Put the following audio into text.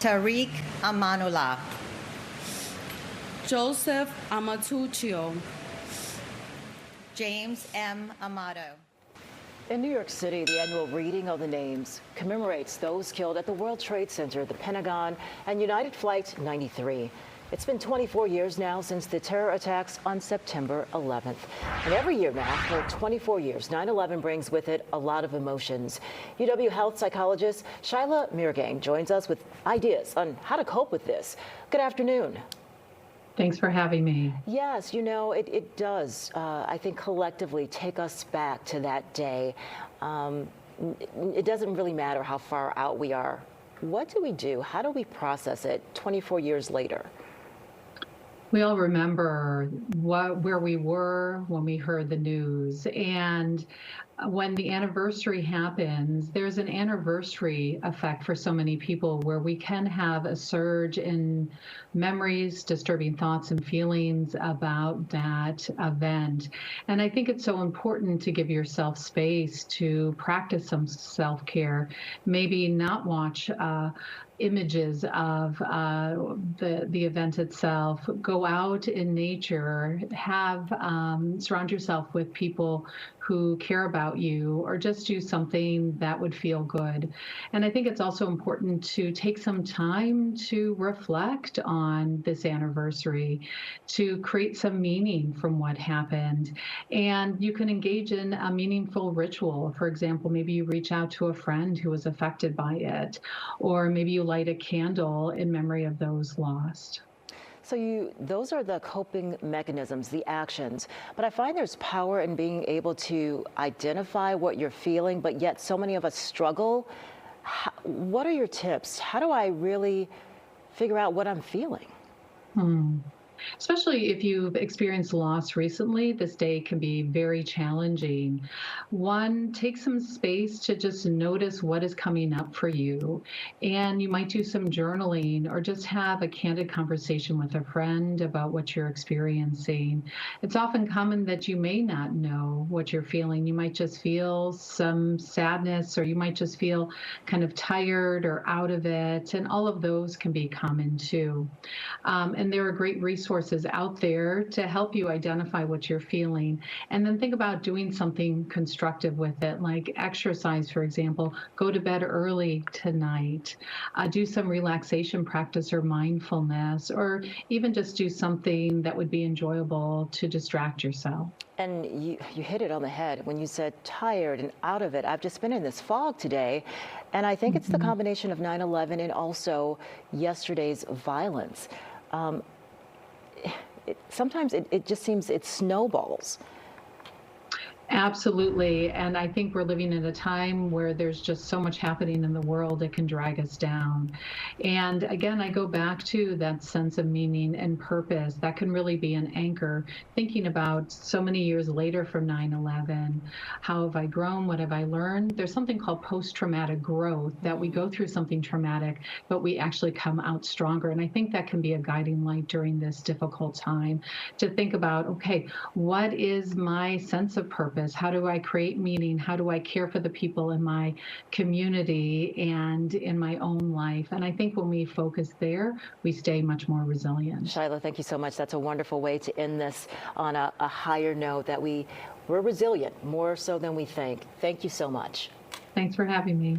Tariq Amanullah. Joseph Amatuccio. James M. Amato. In New York City, the annual reading of the names commemorates those killed at the World Trade Center, the Pentagon, and United Flight 93. It's been 24 years now since the terror attacks on September 11th. And every year now, for 24 years, 9/11 brings with it a lot of emotions. UW Health Psychologist Shilagh Mirgain joins us with ideas on how to cope with this. Good afternoon. Thanks for having me. Yes, you know, it does, I think, collectively take us back to that day. It doesn't really matter how far out we are. What do we do? How do we process it 24 years later? We all remember where we were when we heard the news. And when the anniversary happens, there's an anniversary effect for so many people where we can have a surge in memories, disturbing thoughts and feelings about that event. And I think it's so important to give yourself space to practice some self-care, maybe not watch images of the event itself. Go out in nature, surround yourself with people who care about you, or just do something that would feel good. And I think it's also important to take some time to reflect on this anniversary, to create some meaning from what happened. And you can engage in a meaningful ritual. For example, maybe you reach out to a friend who was affected by it, or maybe you light a candle in memory of those lost. So those are the coping mechanisms, the actions. But I find there's power in being able to identify what you're feeling, but yet so many of us struggle. What are your tips? How do I really figure out what I'm feeling? Especially if you've experienced loss recently, this day can be very challenging. One, take some space to just notice what is coming up for you. And you might do some journaling or just have a candid conversation with a friend about what you're experiencing. It's often common that you may not know what you're feeling. You might just feel some sadness, or you might just feel kind of tired or out of it. And all of those can be common too. And there are great resources out there to help you identify what you're feeling, and then think about doing something constructive with it, like exercise, for example. Go to bed early tonight, do some relaxation practice or mindfulness, or even just do something that would be enjoyable to distract yourself. And you hit it on the head when you said tired and out of it. I've just been in this fog today, and I think it's the combination of 9/11 and also yesterday's violence. Sometimes it just seems it snowballs. Absolutely. And I think we're living in a time where there's just so much happening in the world that can drag us down. And again, I go back to that sense of meaning and purpose. That can really be an anchor. Thinking about so many years later from 9/11, how have I grown? What have I learned? There's something called post-traumatic growth, that we go through something traumatic, but we actually come out stronger. And I think that can be a guiding light during this difficult time, to think about, okay, what is my sense of purpose? How do I create meaning? How do I care for the people in my community and in my own life? And I think when we focus there, we stay much more resilient. Shilagh, thank you so much. That's a wonderful way to end this on a higher note, that we're resilient, more so than we think. Thank you so much. Thanks for having me.